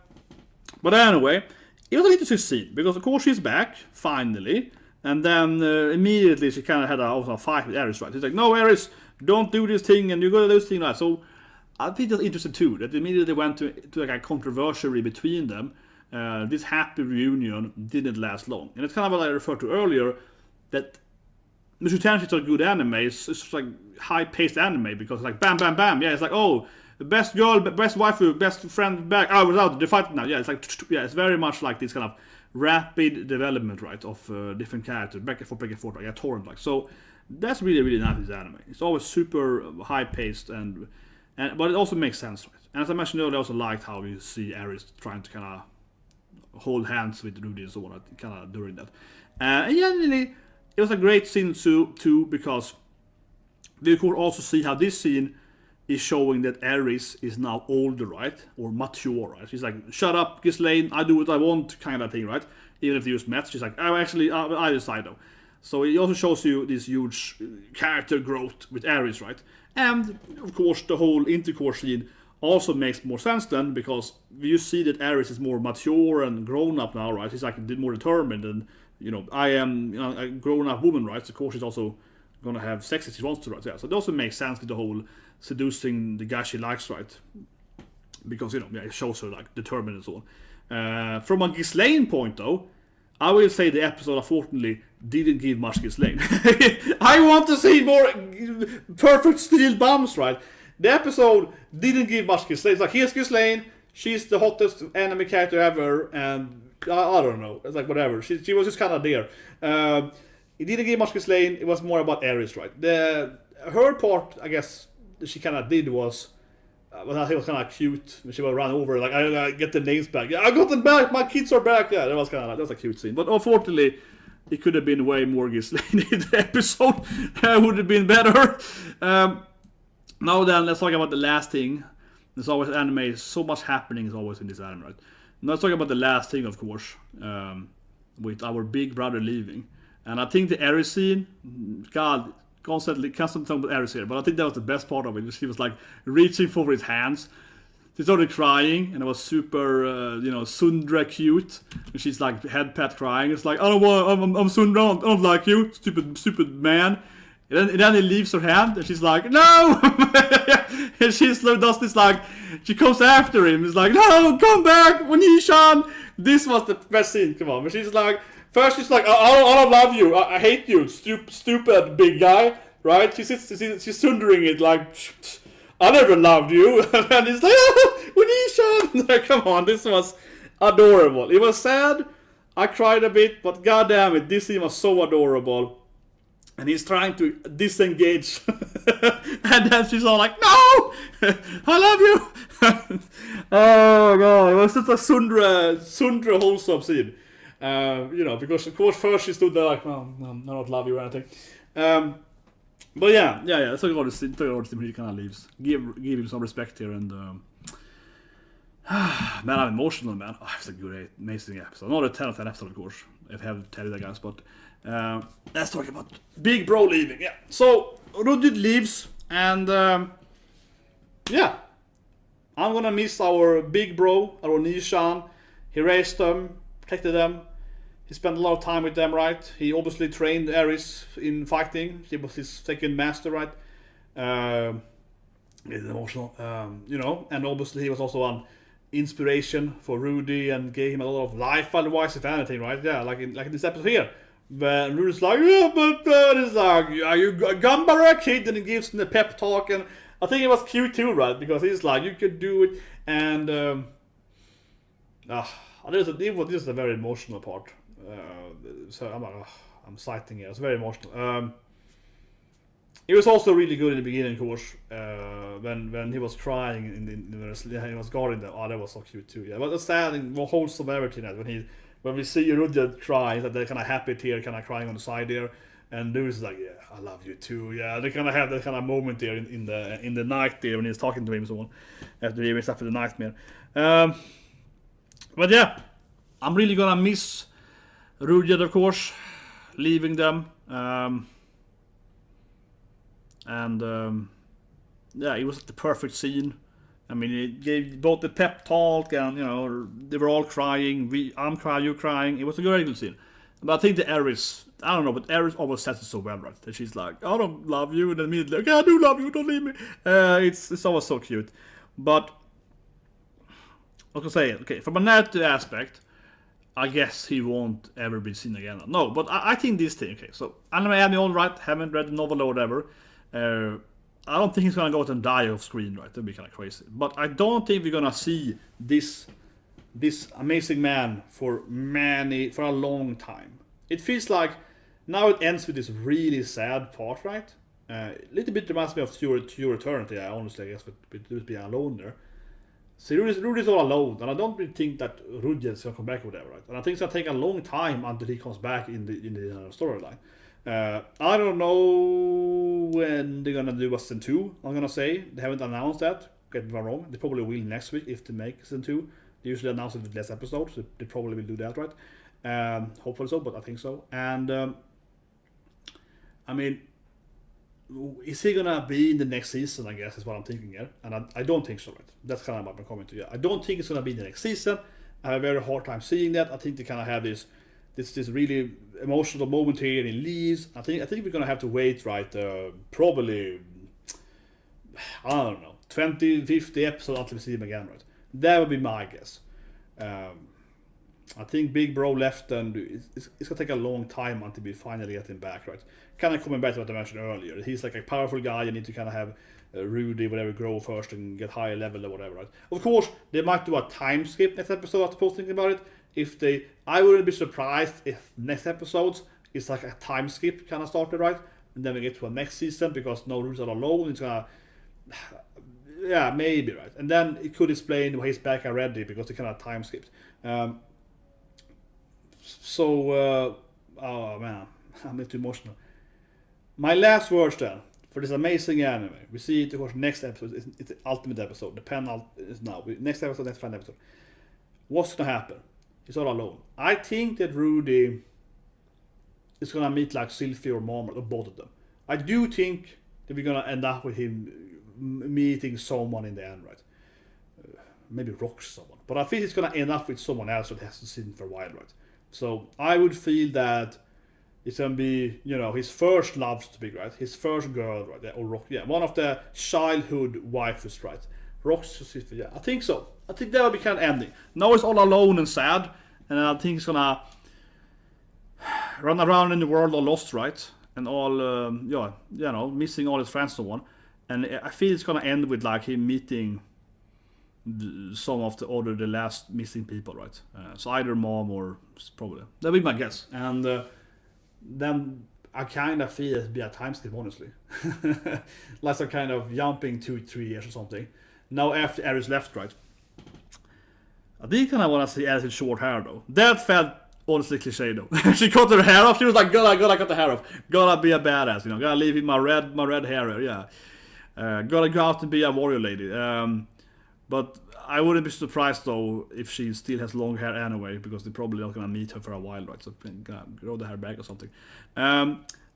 But anyway, it was an interesting scene because of course she's back finally, and then immediately she kind of had a fight with Eris, right? She's like, "No, Eris, don't do this thing, and you're gonna do this thing." Right? So I think that's interesting too. That immediately went to like a controversy between them. This happy reunion didn't last long, and it's kind of what I referred to earlier. That Mushoku Tensei is a good anime. It's just like high-paced anime because it's like bam, bam, bam. Yeah, it's like, oh, the best girl, best waifu, best friend back. Oh, without they're fighting now. Yeah, it's like, yeah, it's very much like this kind of rapid development, right, of different characters, back and forth, like a torrent, like. So that's really, really nice, this anime. It's always super high-paced, but it also makes sense, right? And as I mentioned earlier, I also liked how you see Eris trying to kind of hold hands with Rudues and so on, kind of during that. And generally, it was a great scene too, because we could also see how this scene is showing that Eris is now older, right? Or mature, right? She's like, shut up, Ghislaine, I do what I want, kind of thing, right? Even if they just met, she's like, oh, actually, I decide though. So it also shows you this huge character growth with Eris, right? And, of course, the whole intercourse scene also makes more sense then, because you see that Eris is more mature and grown up now, right? She's like more determined, and, you know, I am, you know, a grown up woman, right? So of course she's also gonna have sex if she wants to, right? Yeah, so it also makes sense with the whole seducing the guy she likes, right? Because, you know, yeah, it shows her like determined and so on. From a Ghislaine point though, I will say the episode unfortunately didn't give much Ghislaine. I want to see more perfect steel bombs, right? The episode didn't give much Ghislaine. It's like, here's Ghislaine, she's the hottest anime character ever, and I don't know, it's like whatever. She was just kind of there. It didn't give much Ghislaine. It was more about Eris, right? Her part, I guess, that she kind of did was, I think it was kind of cute when she would run over, like, I get the names back. Yeah, I got them back. My kids are back. Yeah, that was a cute scene. But unfortunately, it could have been way more Ghislaine in the episode. Would have been better. Now then, let's talk about the last thing. There's always anime. So much happening is always in this anime, right? Now let's talk about the last thing, of course, with our big brother leaving. And I think the Eris scene, God, constantly talking about Eris here, but I think that was the best part of it. She was like reaching for his hands. She started crying, and it was super, Sundra cute. And she's like head pat crying. It's like, I don't want, I'm Sundra, I don't like you, stupid man. And then he leaves her hand, and she's like, no! And she does this like, she comes after him. It's like, no, come back, Monishan! This was the best scene, come on. But she's like, first she's like, I don't love you, I hate you, stupid big guy, right? She's sundering it like, I never loved you. And he's like, oh, Monishan! Come on, this was adorable. It was sad, I cried a bit, but goddamn it, this scene was so adorable. And he's trying to disengage. And then she's all like, no! I love you! Oh god, it was just a Sundra wholesome scene. Because of course first she stood there like, no, I don't love you or anything. But yeah. So he kind of leaves. Give him some respect here, and man, I'm emotional, man. Oh, it's a great, amazing episode. Not a 10 out of 10 episode, of course. If I have to tell you that, guys, but let's talk about Big Bro leaving. Yeah. So Rudues leaves, and I'm gonna miss our Big Bro, our Nishan. He raised them, protected them. He spent a lot of time with them, right? He obviously trained Eris in fighting. He was his second master, right? It's emotional, and obviously he was also an inspiration for Rudy and gave him a lot of life advice, if anything, right? Yeah, like in this episode here. When Rudy's like, yeah, but it's like, are you a Gambara kid? And he gives him the pep talk, and I think it was cute too, right? Because he's like, you could do it, and this is a very emotional part. So I'm citing it. It's very emotional. It was also really good in the beginning, of course, when he was crying he was guarding them. Oh, that was so cute too. Yeah, but the sad and more wholesome everything. When we see Rudues cry, that they're kind of happy here, kind of crying on the side there, and Rudues is like, yeah, I love you too. Yeah, they kind of have that kind of moment there in the night there when he's talking to him and so on after the nightmare. But yeah, I'm really gonna miss Rudues, of course, leaving them. It was the perfect scene. I mean, it gave both the pep talk and, they were all crying. I'm crying, you're crying. It was a very good scene. But I think the Eris, I don't know, but Eris always says it so well, right? That she's like, I don't love you, and then immediately, okay, I do love you, don't leave me. It's always so cute. But, I can say, okay, from a narrative aspect, I guess he won't ever be seen again. No, but I think this thing, okay, so anime all right, haven't read the novel or whatever. I don't think he's gonna go out and die off screen, right? That'd be kind of crazy. But I don't think we're gonna see this amazing man for a long time. It feels like now it ends with this really sad part, right? A little bit reminds me of Your Eternity, honestly, I guess, with being alone there. So Rudues all alone, and I don't really think that Rudues is gonna come back or whatever, right? And I think it's gonna take a long time until he comes back in the storyline. I don't know when they're gonna do a season 2. I'm gonna say they haven't announced that. Get me wrong. They probably will next week if they make season 2. They usually announce it with less episodes, so they probably will do that, right? Hopefully so, but I think so. And I mean, is he gonna be in the next season? I guess is what I'm thinking here, and I don't think so. Right? That's kind of what I'm coming to. Yeah, I don't think it's gonna be in the next season. I have a very hard time seeing that. I think they kind of have this really emotional moment here, and he leaves. I think we're gonna have to wait, right? Probably, I don't know, 20, 50 episodes until we see him again, right? That would be my guess. I think Big Bro left, and it's gonna take a long time until we finally get him back, right? Kind of coming back to what I mentioned earlier. He's like a powerful guy. You need to kind of have Rudy, whatever, grow first and get higher level or whatever, right? Of course, they might do a time skip next episode after posting about it. I wouldn't be surprised if next episodes is like a time skip kind of started, right? And then we get to a next season because no Rudues are alone. It's gonna, yeah, maybe, right? And then it could explain why he's back already because they kind of time skipped. Oh man, I'm a bit too emotional. My last words then for this amazing anime. We see it, of course, next episode. It's the ultimate episode. The penult is now. Next episode, next final episode. What's gonna happen? He's all alone. I think that Rudy is gonna meet like Sylphie or Mom or both of them. I do think that we're gonna end up with him meeting someone in the end, right? Maybe Rock's someone. But I think it's gonna end up with someone else that hasn't seen for a while, right? So I would feel that it's gonna be, his first love to be, right? His first girl, right? Or Rock, yeah, one of the childhood waifus, right? Rock's sister, yeah, I think so. I think that would be kind of ending. Now it's all alone and sad, and I think he's gonna run around in the world all lost, right? And all, missing all his friends and so on. And I feel it's gonna end with like him meeting some of the last missing people, right? So either Mom or probably that'd be my guess. And then I kind of feel it'd be a time skip, honestly. Like some kind of jumping 2-3 years or something. Now after Eris left, right? I did kind of want to see Eris with short hair though. That felt honestly cliche though. She cut her hair off. She was like, gotta cut the hair off. Gotta be a badass, Gotta leave in my red hair, yeah. Gotta go out and be a warrior lady. But I wouldn't be surprised though if she still has long hair anyway, because they're probably not gonna meet her for a while, right? So grow the hair back or something.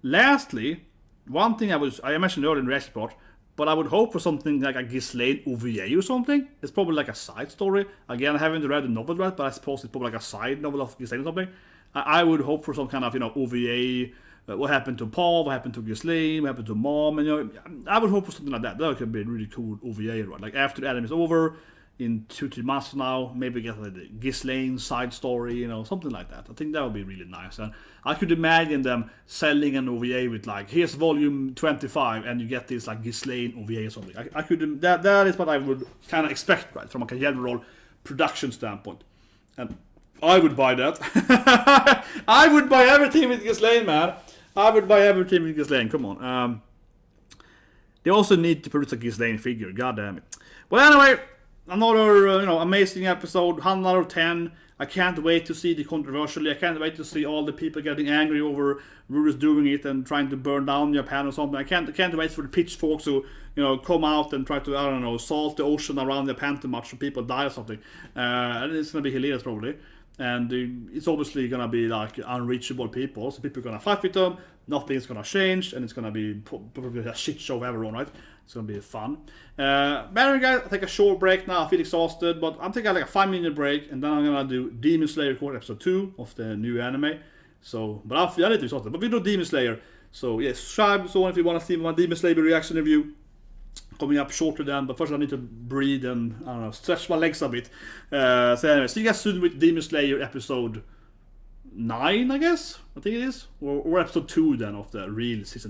Lastly, one thing I mentioned earlier in the reaction part, but I would hope for something like a Ghislaine OVA or something. It's probably like a side story. Again, I haven't read the novel yet, but I suppose it's probably like a side novel of Ghislaine or something. I would hope for some kind of OVA. What happened to Paul? What happened to Ghislaine? What happened to Mom? And I would hope for something like that. That could be a really cool OVA, right? Like after the anime is over, in 2-3 months now, maybe get like the Ghislaine side story, something like that. I think that would be really nice. And I could imagine them selling an OVA with like, here's volume 25, and you get this like Ghislaine OVA or something. I could that is what I would kind of expect, right, from a general production standpoint. And I would buy that. I would buy everything with Ghislaine, man. I would buy everything with Ghislaine. Come on. They also need to produce a Ghislaine figure. God damn it. Well, anyway, another amazing episode. 100 out of 10. I can't wait to see the controversially. I can't wait to see all the people getting angry over Rudues doing it and trying to burn down Japan or something. I can't wait for the pitchforks to come out and try to salt the ocean around Japan too much so people die or something. And it's gonna be hilarious probably. And it's obviously gonna be like unreachable people, so people are gonna fight with them. Nothing's gonna change, and it's gonna be probably a shit show of everyone, right? It's gonna be fun. But anyway, guys, I take a short break now. I feel exhausted, but I'm taking like a 5-minute break, and then I'm gonna do Demon Slayer Record episode 2 of the new anime. So, but I need to be exhausted. But we do Demon Slayer. So yes, subscribe so on if you want to see my Demon Slayer reaction review. coming up shortly then, but first I need to breathe and, I don't know, stretch my legs a bit. So anyway, see you guys soon with Demon Slayer episode 9, I guess? I think it is. Or episode 2 then of the real season 2.